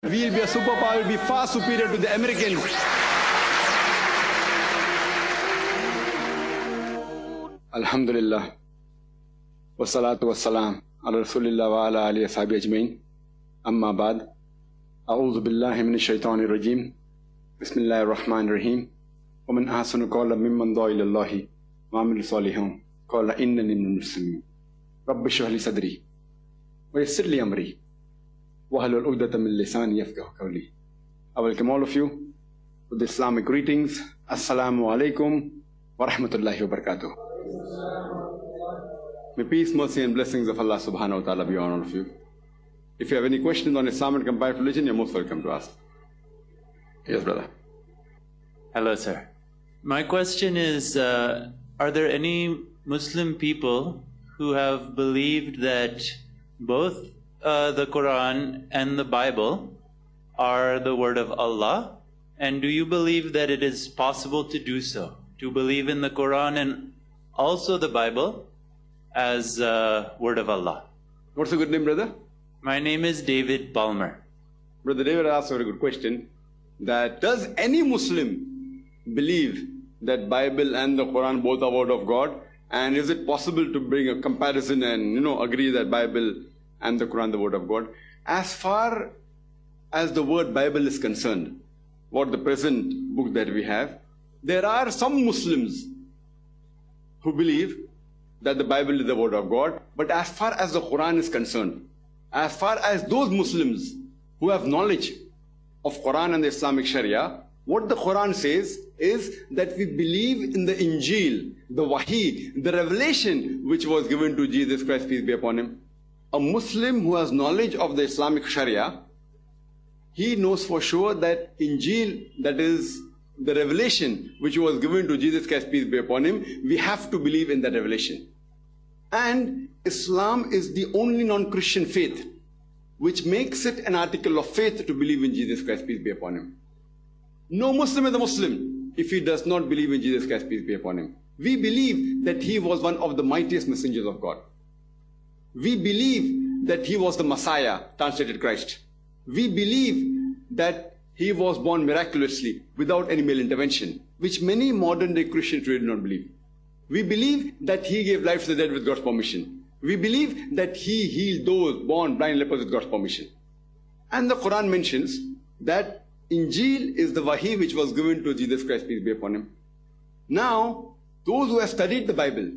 We'll be a superpower, we'll be far superior to the Americans. Alhamdulillah. Wassalatu wassalam ala Rasulillah wa ala alihi wa sahbihi ajmain. Amma ba'd. A'udhu billahi minash shaitani rajim. Bismillahir rahmanir rahim. Wa man ahsanu qawlan mimman da'a ila Allahi wa amila salihan qala innani minal muslimin. Rabbi shrah li sadri wa yassir li amri wahlul 'uqdatam min lisani yafqahu qawli. I welcome all of you with Islamic greetings. Assalamu alaikum wa rahmatullahi wa barakatuh. May peace, mercy and blessings of Allah subhanahu wa ta'ala be on all of you. If you have any questions on Islam and comparative religion, you're most welcome to ask. Yes, brother. Hello, sir. My question is, are there any Muslim people who have believed that both the Quran and the Bible are the word of Allah? And do you believe that it is possible to do so? To believe in the Quran and also the Bible as word of Allah? What's a good name, brother? My name is David Palmer. Brother David asked a very good question. That does any Muslim believe that Bible and the Quran both are word of God? And is it possible to bring a comparison and agree that Bible and the Quran the word of God? As far as the word Bible is concerned, what the present book that we have, there are some Muslims who believe that the Bible is the word of God. But as far as the Quran is concerned, as far as those Muslims who have knowledge of Quran and the Islamic Sharia, what the Quran says is that we believe in the Injil, the Wahi, the revelation which was given to Jesus Christ, peace be upon him. A Muslim who has knowledge of the Islamic Sharia, he knows for sure that Injil, that is the revelation which was given to Jesus Christ, peace be upon him, we have to believe in that revelation. And Islam is the only non-Christian faith which makes it an article of faith to believe in Jesus Christ, peace be upon him. No Muslim is a Muslim if he does not believe in Jesus Christ, peace be upon him. We believe that he was one of the mightiest messengers of God. We believe that he was the Messiah, translated Christ. We believe that he was born miraculously without any male intervention, which many modern day Christians do not believe. We believe that he gave life to the dead with God's permission. We believe that he healed those born blind lepers with God's permission. And the Quran mentions that Injil is the Wahi which was given to Jesus Christ, peace be upon him. Now, those who have studied the Bible,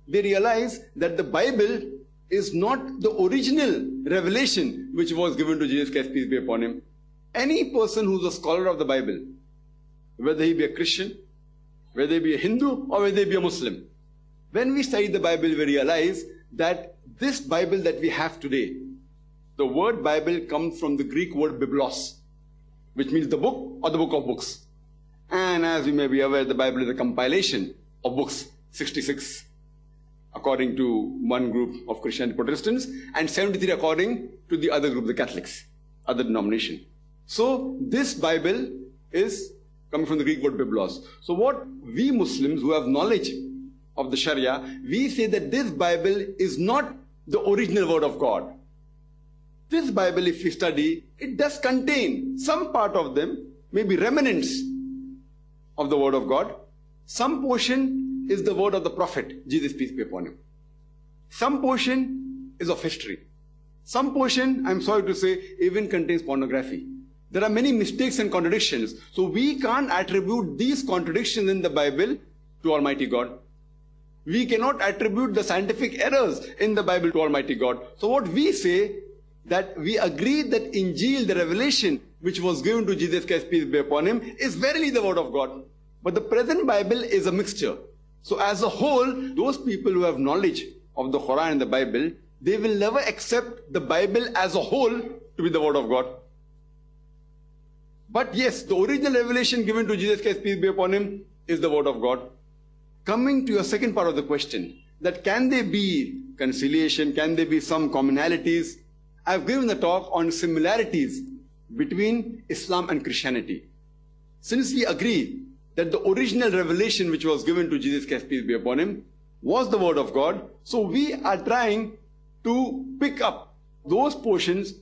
they realize that the Bible is not the original revelation which was given to Jesus Christ, peace be upon him. Any person who's a scholar of the Bible, whether he be a Christian, whether he be a Hindu, or whether he be a Muslim, when we study the Bible, we realize that this Bible that we have today, the word Bible comes from the Greek word biblos, which means the book or the book of books. And as you may be aware, the Bible is a compilation of books, 66 according to one group of Christian Protestants, and 73 according to the other group, the Catholics, other denomination. So this Bible is coming from the Greek word biblos. So what we Muslims who have knowledge of the Sharia, we say that this Bible is not the original word of God. This Bible, if you study, it does contain some part of them, maybe remnants of the word of God. Some portion is the word of the Prophet, Jesus peace be upon him. Some portion is of history. Some portion, I'm sorry to say, even contains pornography. There are many mistakes and contradictions. So we can't attribute these contradictions in the Bible to Almighty God. We cannot attribute the scientific errors in the Bible to Almighty God. So what we say, that we agree that Injil, the revelation which was given to Jesus Christ, peace be upon him, is verily the word of God. But the present Bible is a mixture. So as a whole, those people who have knowledge of the Quran and the Bible, they will never accept the Bible as a whole to be the word of God. But yes, the original revelation given to Jesus Christ, peace be upon him, is the word of God. Coming to your second part of the question, that can there be conciliation, can there be some commonalities? I've given a talk on similarities between Islam and Christianity. Since we agree that the original revelation which was given to Jesus Christ, peace be upon him, was the word of God, so we are trying to pick up those portions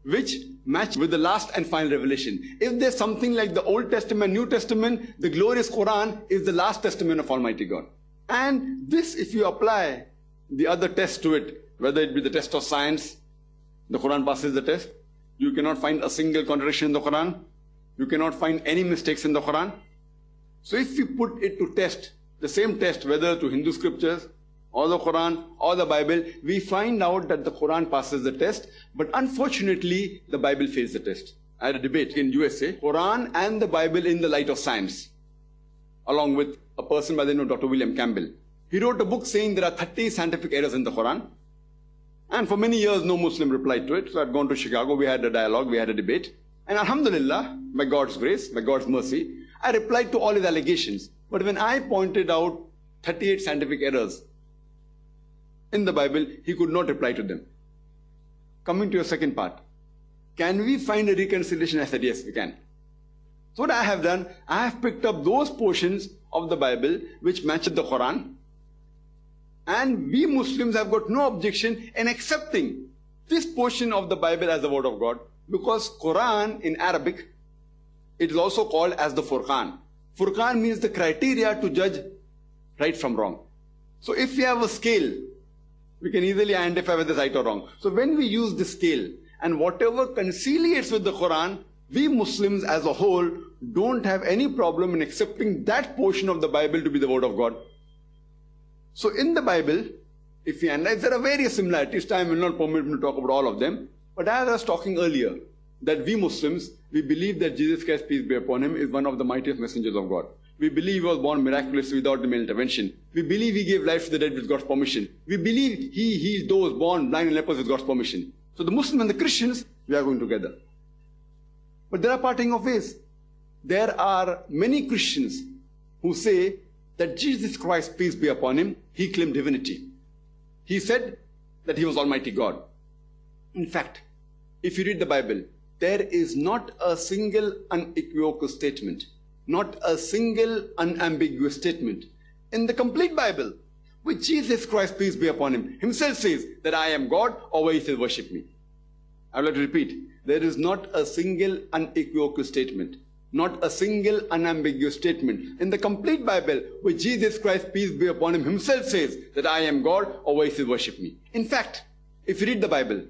which match with the last and final revelation. If there's something like the Old Testament, New Testament, the glorious Quran is the last testament of Almighty God. And this, if you apply the other test to it, whether it be the test of science, the Quran passes the test. You cannot find a single contradiction in the Quran. You cannot find any mistakes in the Quran. So if you put it to test, the same test, whether to Hindu scriptures, or the Quran, or the Bible, we find out that the Quran passes the test, but unfortunately, the Bible fails the test. I had a debate in USA, Quran and the Bible in the light of science, along with a person by the name of Dr. William Campbell. He wrote a book saying there are 30 scientific errors in the Quran, and for many years, no Muslim replied to it. So I'd gone to Chicago, we had a dialogue, we had a debate, and Alhamdulillah, by God's grace, by God's mercy, I replied to all his allegations. But when I pointed out 38 scientific errors in the Bible, he could not reply to them. Coming to your second part, can we find a reconciliation? I said, yes, we can. So what I have done, I have picked up those portions of the Bible which match the Quran, and we Muslims have got no objection in accepting this portion of the Bible as the word of God, because Quran in Arabic, it is also called as the Furqan. Furqan means the criteria to judge right from wrong. So if we have a scale, we can easily identify whether it's right or wrong. So when we use this scale, and whatever conciliates with the Quran, we Muslims as a whole don't have any problem in accepting that portion of the Bible to be the word of God. So in the Bible, if we analyze, there are various similarities. Time will not permit me to talk about all of them. But as I was talking earlier, that we Muslims, we believe that Jesus Christ, peace be upon him, is one of the mightiest messengers of God. We believe he was born miraculously without the male intervention. We believe he gave life to the dead with God's permission. We believe he healed those born blind and lepers with God's permission. So the Muslims and the Christians, we are going together. But there are parting of ways. There are many Christians who say that Jesus Christ, peace be upon him, he claimed divinity. He said that he was Almighty God. In fact, if you read the Bible, there is not a single unequivocal statement, not a single unambiguous statement in the complete Bible which Jesus Christ, peace be upon him, himself says that I am God, or where he says worship me. I would like to repeat, there is not a single unequivocal statement, not a single unambiguous statement in the complete Bible which Jesus Christ, peace be upon him, himself says that I am God, or where he says worship me. In fact, if you read the Bible,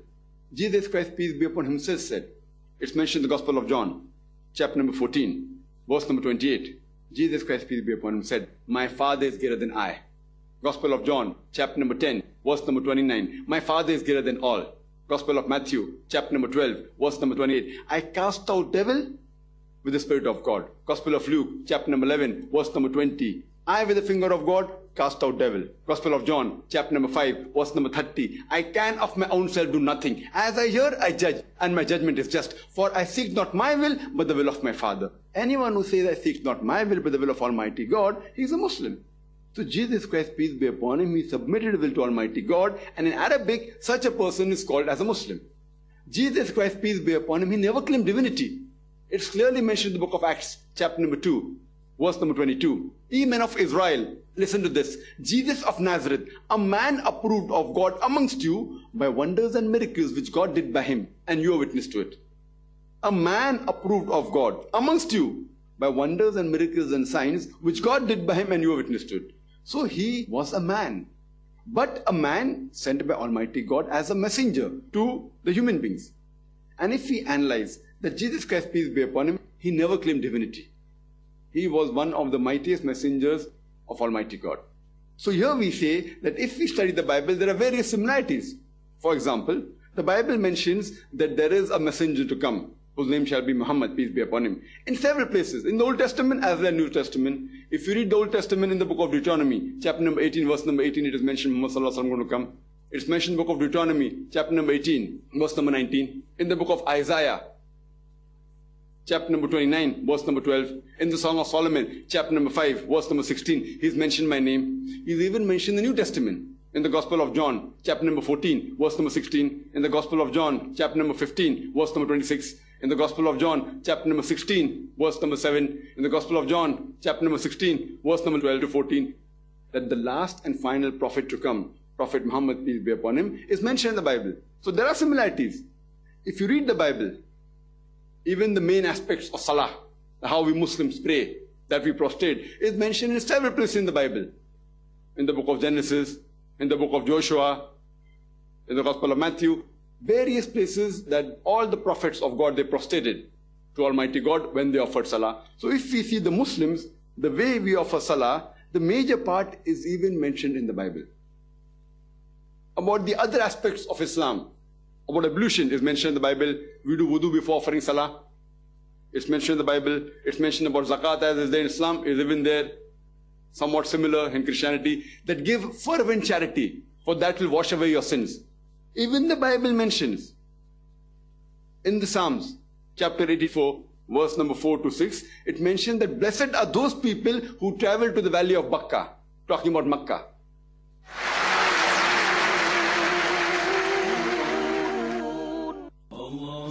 Jesus Christ, peace be upon him, himself said, it's mentioned in the Gospel of John, chapter number 14, verse number 28. Jesus Christ, peace be upon him, said, my Father is greater than I. Gospel of John, chapter number 10, verse number 29. My Father is greater than all. Gospel of Matthew, chapter number 12, verse number 28. I cast out devil with the Spirit of God. Gospel of Luke, chapter number 11, verse number 20. I, with the finger of God, cast out devil. Gospel of John, chapter number 5, verse number 30. I can of my own self do nothing. As I hear, I judge, and my judgment is just. For I seek not my will, but the will of my Father. Anyone who says, I seek not my will, but the will of Almighty God, he is a Muslim. So Jesus Christ, peace be upon him, he submitted his will to Almighty God, and in Arabic, such a person is called as a Muslim. Jesus Christ, peace be upon him, he never claimed divinity. It's clearly mentioned in the book of Acts, chapter number 2, verse number 22. Ye men of Israel, listen to this. Jesus of Nazareth, a man approved of God amongst you by wonders and miracles which God did by him, and you are witness to it. A man approved of God amongst you by wonders and miracles and signs which God did by him, and you are witness to it. So he was a man, but a man sent by Almighty God as a messenger to the human beings. And if we analyze that Jesus Christ, peace be upon him, he never claimed divinity. He was one of the mightiest messengers of Almighty God. So here we say that if we study the Bible, there are various similarities. For example, the Bible mentions that there is a messenger to come, whose name shall be Muhammad, peace be upon him, in several places, in the Old Testament as well as New Testament. If you read the Old Testament in the book of Deuteronomy, chapter number 18, verse number 18, it is mentioned Muhammad sallallahu alaihi wasallam going to come. It's mentioned in the book of Deuteronomy, chapter number 18, verse number 19. In the book of Isaiah, chapter number 29, verse number 12. In the Song of Solomon, chapter number 5, verse number 16, he's mentioned my name. He's even mentioned the New Testament. In the Gospel of John, chapter number 14, verse number 16. In the Gospel of John, chapter number 15, verse number 26. In the Gospel of John, chapter number 16, verse number 7. In the Gospel of John, chapter number 16, verse number 12 to 14. That the last and final prophet to come, Prophet Muhammad, peace be upon him, is mentioned in the Bible. So there are similarities. If you read the Bible, even the main aspects of salah, how we Muslims pray, that we prostrate, is mentioned in several places in the Bible. In the book of Genesis, in the book of Joshua, in the Gospel of Matthew, various places that all the prophets of God, they prostrated to Almighty God when they offered salah. So if we see the Muslims, the way we offer salah, the major part is even mentioned in the Bible. About the other aspects of Islam, about ablution is mentioned in the Bible. We do wudu before offering salah. It's mentioned in the Bible. It's mentioned about zakat as is there in Islam, is even there. Somewhat similar in Christianity. That give fervent charity, for that will wash away your sins. Even the Bible mentions in the Psalms, chapter 84, verse number 4 to 6, it mentions that blessed are those people who travel to the valley of Bakkah, talking about Makkah.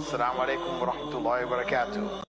Assalamu alaikum wa rahmatullahi wa barakatuh.